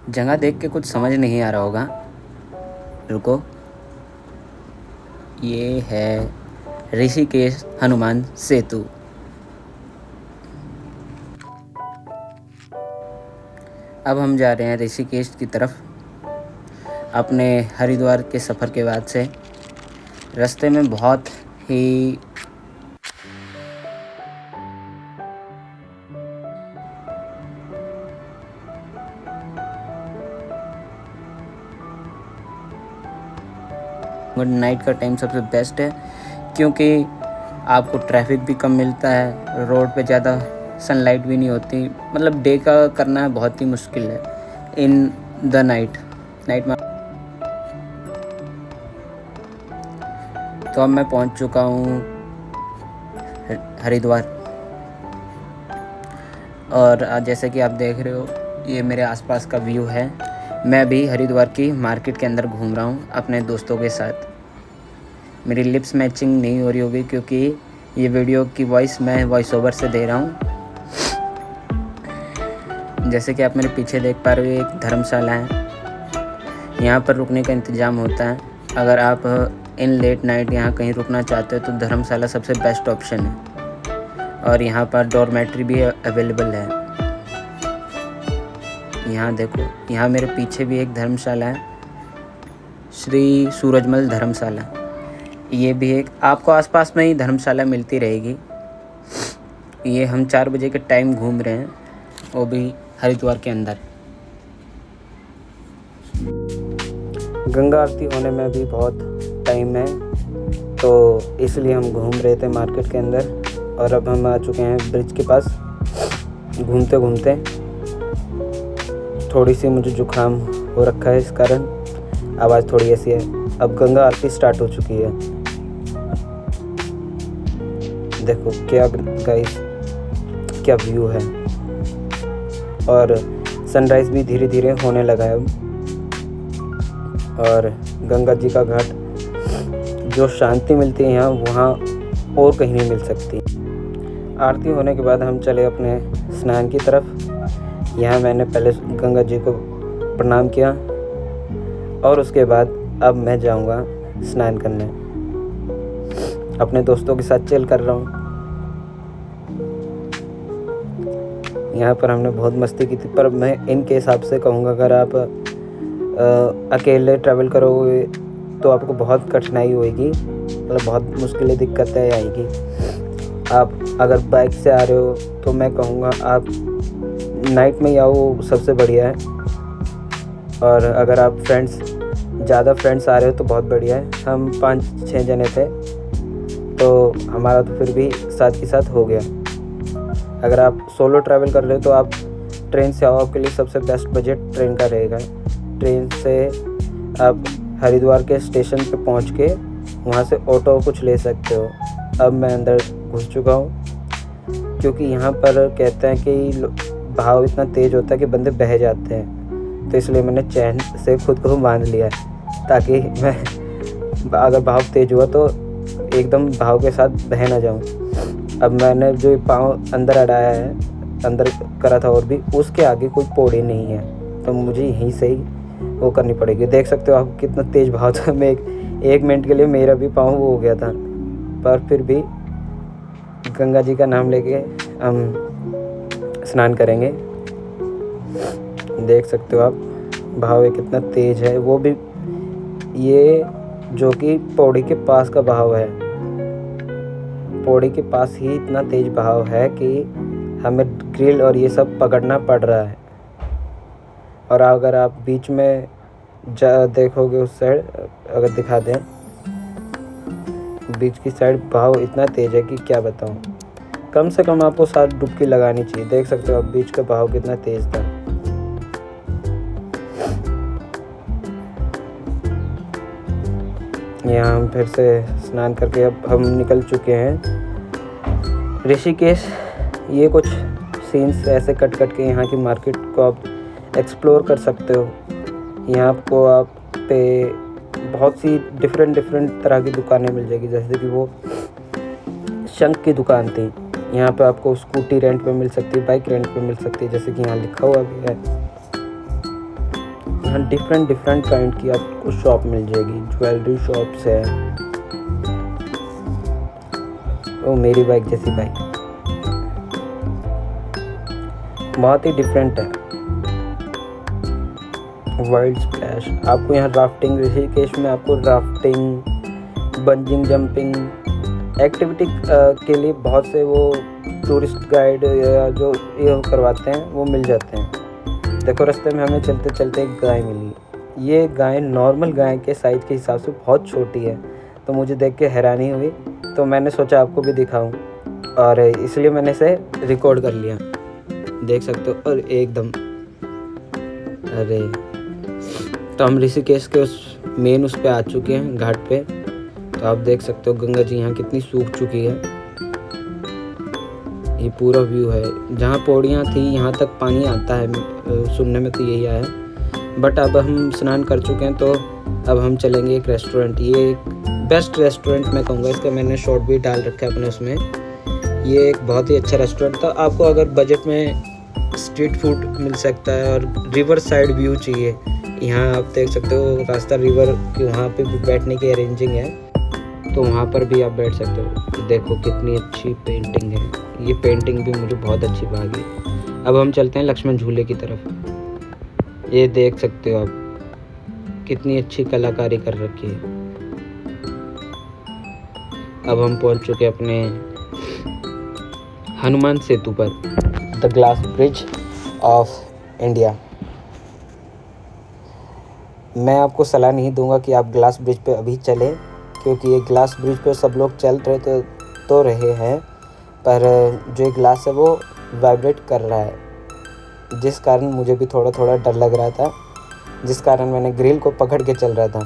जगह देख के कुछ समझ नहीं आ रहा होगा, रुको। ये है ऋषिकेश हनुमान सेतु। अब हम जा रहे हैं ऋषिकेश की तरफ अपने हरिद्वार के सफ़र के बाद से। रास्ते में बहुत ही नाइट का टाइम सबसे बेस्ट है, क्योंकि आपको ट्रैफिक भी कम मिलता है, रोड पे ज़्यादा सनलाइट भी नहीं होती। मतलब डे का करना बहुत ही मुश्किल है इन द नाइट में। तो अब मैं पहुंच चुका हूँ हरिद्वार, और जैसे कि आप देख रहे हो ये मेरे आसपास का व्यू है। मैं भी हरिद्वार की मार्केट के अंदर घूम रहा हूँ अपने दोस्तों के साथ। मेरी लिप्स मैचिंग नहीं हो रही होगी, क्योंकि ये वीडियो की वॉइस मैं वॉइस ओवर से दे रहा हूँ। जैसे कि आप मेरे पीछे देख पा रहे हो, एक धर्मशाला है। यहाँ पर रुकने का इंतज़ाम होता है। अगर आप इन लेट नाइट यहाँ कहीं रुकना चाहते हो तो धर्मशाला सबसे बेस्ट ऑप्शन है, और यहाँ पर डॉर्मेट्री भी अवेलेबल है। यहाँ देखो, यहाँ मेरे पीछे भी एक धर्मशाला है, श्री सूरजमल धर्मशाला। ये भी एक आपको आसपास में ही धर्मशाला मिलती रहेगी। ये हम 4 बजे के टाइम घूम रहे हैं, वो भी हरिद्वार के अंदर। गंगा आरती होने में भी बहुत टाइम है, तो इसलिए हम घूम रहे थे मार्केट के अंदर। और अब हम आ चुके हैं ब्रिज के पास। घूमते घूमते थोड़ी सी मुझे जुकाम हो रखा है, इस कारण आवाज़ थोड़ी ऐसी है। अब गंगा आरती स्टार्ट हो चुकी है। देखो क्या गाइस, क्या व्यू है। और सनराइज़ भी धीरे धीरे होने लगा है अब। और गंगा जी का घाट, जो शांति मिलती है यहाँ, वहाँ और कहीं नहीं मिल सकती। आरती होने के बाद हम चले अपने स्नान की तरफ। यहाँ मैंने पहले गंगा जी को प्रणाम किया, और उसके बाद अब मैं जाऊँगा स्नान करने। अपने दोस्तों के साथ चिल कर रहा हूँ। यहाँ पर हमने बहुत मस्ती की थी, पर मैं इनके हिसाब से कहूँगा, अगर आप अकेले ट्रैवल करोगे तो आपको बहुत कठिनाई होगी, मतलब बहुत मुश्किलें दिक्कतें आएगी। आप अगर बाइक से आ रहे हो तो मैं कहूँगा आप नाइट में ही आओ, सबसे बढ़िया है। और अगर आप ज़्यादा फ्रेंड्स आ रहे हो तो बहुत बढ़िया है। हम 5-6 जने थे, तो हमारा तो फिर भी साथ के साथ हो गया। अगर आप सोलो ट्रैवल कर रहे हो तो आप ट्रेन से आओ, आपके लिए सबसे बेस्ट बजट ट्रेन का रहेगा। ट्रेन से आप हरिद्वार के स्टेशन पे पहुंच के वहां से ऑटो कुछ ले सकते हो। अब मैं अंदर घुस चुका हूँ, क्योंकि यहाँ पर कहते हैं कि भाव इतना तेज़ होता है कि बंदे बह जाते हैं, तो इसलिए मैंने चैन से खुद को बांध लिया, ताकि मैं अगर भाव तेज़ हुआ तो एकदम भाव के साथ बह ना जाऊँ। अब मैंने जो पाँव अंदर अड़ाया है, अंदर करा था, और भी उसके आगे कोई पौड़ी नहीं है, तो मुझे यहीं से ही वो करनी पड़ेगी। देख सकते हो आप कितना तेज़ भाव था। मैं एक मिनट के लिए मेरा भी पाँव वो हो गया था, पर फिर भी गंगा जी का नाम लेके हम स्नान करेंगे। देख सकते हो आप भाव ये कितना तेज़ है, वो भी ये जो कि पौड़ी के पास का बहाव है। पौड़ी के पास ही इतना तेज़ बहाव है कि हमें ग्रिल और ये सब पकड़ना पड़ रहा है। और अगर आप बीच में देखोगे उस साइड, अगर दिखा दें, बीच की साइड बहाव इतना तेज़ है कि क्या बताऊं। कम से कम आपको 7 डुबकी लगानी चाहिए। देख सकते हो आप बीच का बहाव कितना तेज़ था। यहाँ हम फिर से स्नान करके अब हम निकल चुके हैं ऋषिकेश। ये कुछ सीन्स ऐसे कट के यहाँ की मार्केट को आप एक्सप्लोर कर सकते हो। यहाँ आपको आप पे बहुत सी डिफरेंट तरह की दुकानें मिल जाएगी। जैसे कि वो शंख की दुकान थी, यहाँ पे आपको स्कूटी रेंट पे मिल सकती है, बाइक रेंट पे मिल सकती है, जैसे कि यहाँ लिखा हुआ भी है। यहाँ डिफरेंट डिफरेंट काइंड की आपको शॉप मिल जाएगी। ज्वेलरी शॉप्स है। ओ मेरी बाइक जैसी बाइक, बहुत ही डिफरेंट है। वाइल्ड स्प्लैश, आपको यहाँ राफ्टिंग, ऋषिकेश में आपको राफ्टिंग, बंजिंग जंपिंग एक्टिविटी के लिए बहुत से वो टूरिस्ट गाइड या जो ये करवाते हैं वो मिल जाते हैं। देखो रास्ते में हमें चलते चलते एक गाय मिली। ये गाय नॉर्मल गाय के साइज़ के हिसाब से बहुत छोटी है, तो मुझे देख के हैरानी हुई, तो मैंने सोचा आपको भी दिखाऊं और इसलिए मैंने इसे रिकॉर्ड कर लिया। देख सकते हो। और एकदम अरे, तो हम ऋषिकेश के उस मेन उस पे आ चुके हैं, घाट पे। तो आप देख सकते हो गंगा जी यहाँ कितनी सूख चुकी है। ये पूरा व्यू है। जहाँ पौड़ियाँ थी यहाँ तक पानी आता है, सुनने में तो यही आया है। बट अब हम स्नान कर चुके हैं, तो अब हम चलेंगे एक रेस्टोरेंट। ये एक बेस्ट रेस्टोरेंट मैं कहूँगा, इसका मैंने शॉर्ट भी डाल रखा है अपने उसमें। ये एक बहुत ही अच्छा रेस्टोरेंट था। आपको अगर बजट में स्ट्रीट फूड मिल सकता है और रिवर साइड व्यू चाहिए, यहाँ आप देख सकते हो रास्ता रिवर की, वहाँ पे भी बैठने की अरेंजिंग है, तो वहाँ पर भी आप बैठ सकते हो। देखो कितनी अच्छी पेंटिंग है। ये पेंटिंग भी मुझे बहुत अच्छी लगी। अब हम चलते हैं लक्ष्मण झूले की तरफ। ये देख सकते हो आप कितनी अच्छी कलाकारी कर रखी है। अब हम पहुँच चुके अपने हनुमान सेतु पर, the glass bridge of India. मैं आपको सलाह नहीं दूंगा कि आप ग्लास ब्रिज पे अभी चलें, क्योंकि ये ग्लास ब्रिज पे सब लोग चल रहे तो रहे हैं, पर जो ये ग्लास है वो वाइब्रेट कर रहा है, जिस कारण मुझे भी थोड़ा थोड़ा डर लग रहा था, जिस कारण मैंने ग्रिल को पकड़ के चल रहा था।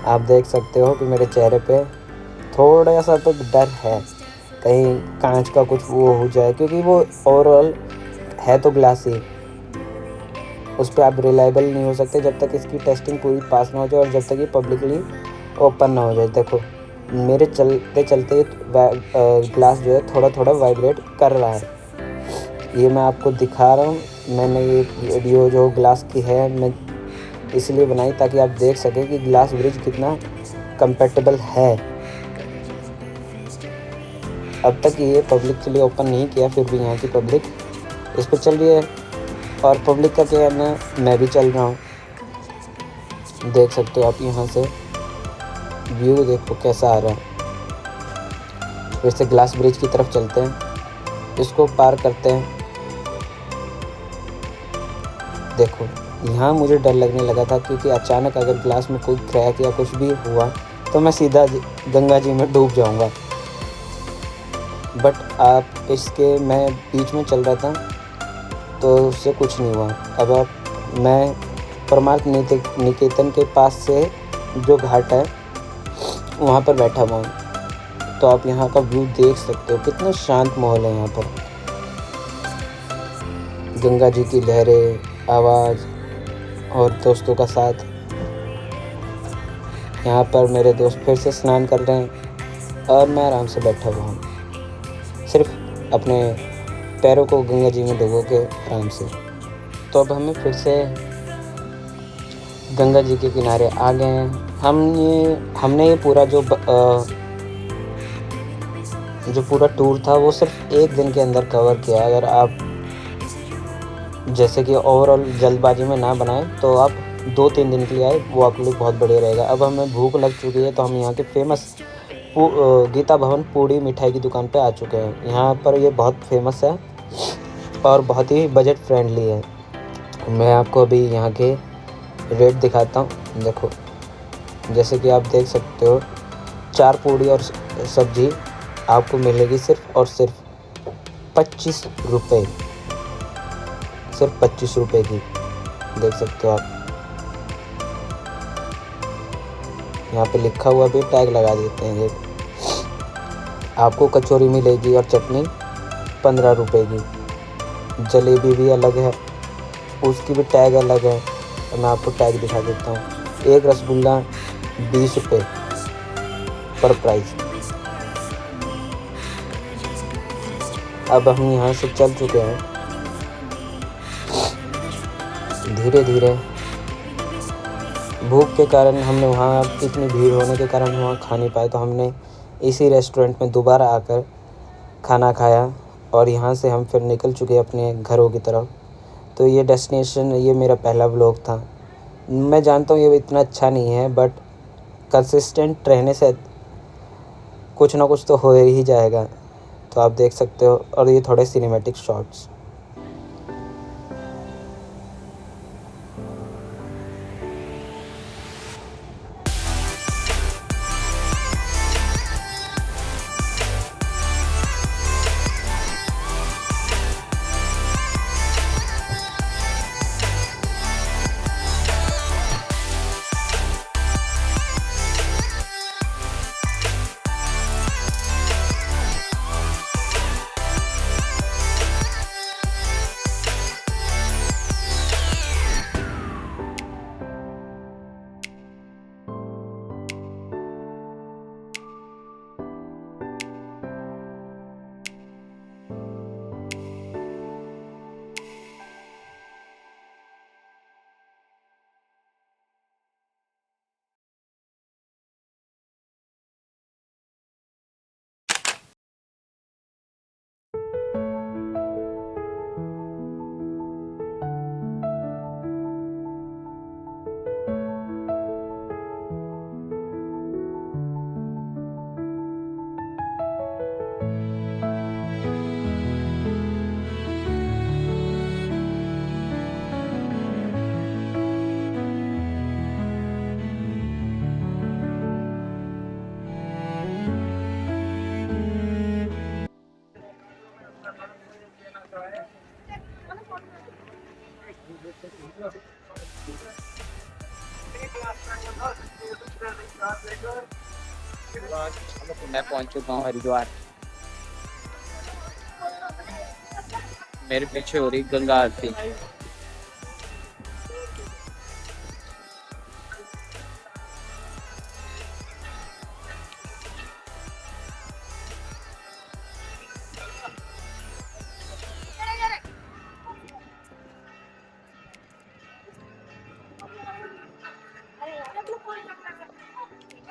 आप देख सकते हो कि मेरे चेहरे पे थोड़ा सा तो डर है, कहीं कांच का कुछ वो हो जाए, क्योंकि वो ओवरऑल है तो ग्लास ही, उस पर आप रिलायबल नहीं हो सकते जब तक इसकी टेस्टिंग पूरी पास ना हो जाए और जब तक ये पब्लिकली ओपन ना हो जाए। देखो मेरे चलते चलते ग्लास जो है थोड़ा थोड़ा वाइब्रेट कर रहा है। ये मैं आपको दिखा रहा हूँ। मैंने ये वीडियो जो ग्लास की है मैं इसलिए बनाई ताकि आप देख सकें कि ग्लास ब्रिज कितना कंपेटेबल है। अब तक ये पब्लिक के लिए ओपन नहीं किया, फिर भी यहाँ की पब्लिक इस पर चल रही है, और पब्लिक का कहना मैं भी चल रहा हूँ। देख सकते हो आप यहाँ से व्यू देखो कैसा आ रहा है। फिर से ग्लास ब्रिज की तरफ चलते हैं, इसको पार करते हैं। देखो यहाँ मुझे डर लगने लगा था, क्योंकि अचानक अगर ग्लास में कोई क्रैक या कुछ भी हुआ तो मैं सीधा गंगा जी में डूब जाऊँगा। बट आप इसके मैं बीच में चल रहा था तो उससे कुछ नहीं हुआ। अब मैं परमार्थ निकेतन के पास से जो घाट है वहाँ पर बैठा हुआ हूँ, तो आप यहाँ का व्यू देख सकते हो, कितना शांत माहौल है यहाँ पर। गंगा जी की लहरें, आवाज़ और दोस्तों का साथ। यहाँ पर मेरे दोस्त फिर से स्नान कर रहे हैं और मैं आराम से बैठा हुआ हूँ, सिर्फ अपने पैरों को गंगा जी में डुबो के आराम से। तो अब हमें फिर से गंगा जी के किनारे आ गए हैं। हमने ये पूरा जो पूरा टूर था वो सिर्फ एक दिन के अंदर कवर किया। अगर आप जैसे कि ओवरऑल जल्दबाजी में ना बनाए तो आप 2-3 दिन के लिए आए, वो आपके लिए बहुत बढ़िया रहेगा। अब हमें भूख लग चुकी है, तो हम यहाँ के फेमस गीता भवन पूड़ी मिठाई की दुकान पे आ चुके हैं। यहाँ पर ये बहुत फेमस है और बहुत ही बजट फ्रेंडली है। मैं आपको अभी यहाँ के रेट दिखाता हूँ। देखो जैसे कि आप देख सकते हो, 4 पूड़ी और सब्जी आपको मिलेगी सिर्फ और सिर्फ 25 रुपये, सिर्फ 25 रुपये की। देख सकते हो आप, यहाँ पे लिखा हुआ भी टैग लगा देते हैं। ये आपको कचौरी मिलेगी और चटनी 15 रुपये की। जलेबी भी अलग है, उसकी भी टैग अलग है, तो मैं आपको टैग दिखा देता हूँ। एक रसगुल्ला 20 रुपये पर प्राइस। अब हम यहाँ से चल चुके हैं, धीरे धीरे भूख के कारण हमने वहाँ इतनी भीड़ होने के कारण हम वहाँ खा नहीं पाए, तो हमने इसी रेस्टोरेंट में दोबारा आकर खाना खाया और यहाँ से हम फिर निकल चुके अपने घरों की तरफ। तो ये मेरा पहला व्लॉग था। मैं जानता हूँ ये इतना अच्छा नहीं है, बट कंसिस्टेंट रहने से कुछ ना कुछ तो हो ही जाएगा। तो आप देख सकते हो, और ये थोड़े सिनेमैटिक शॉट्स। मैं पहुंच चुका हूँ हरिद्वार। मेरे पीछे हो रही गंगा आरती।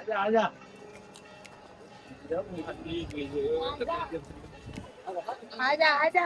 आजा आजा आजा आजा।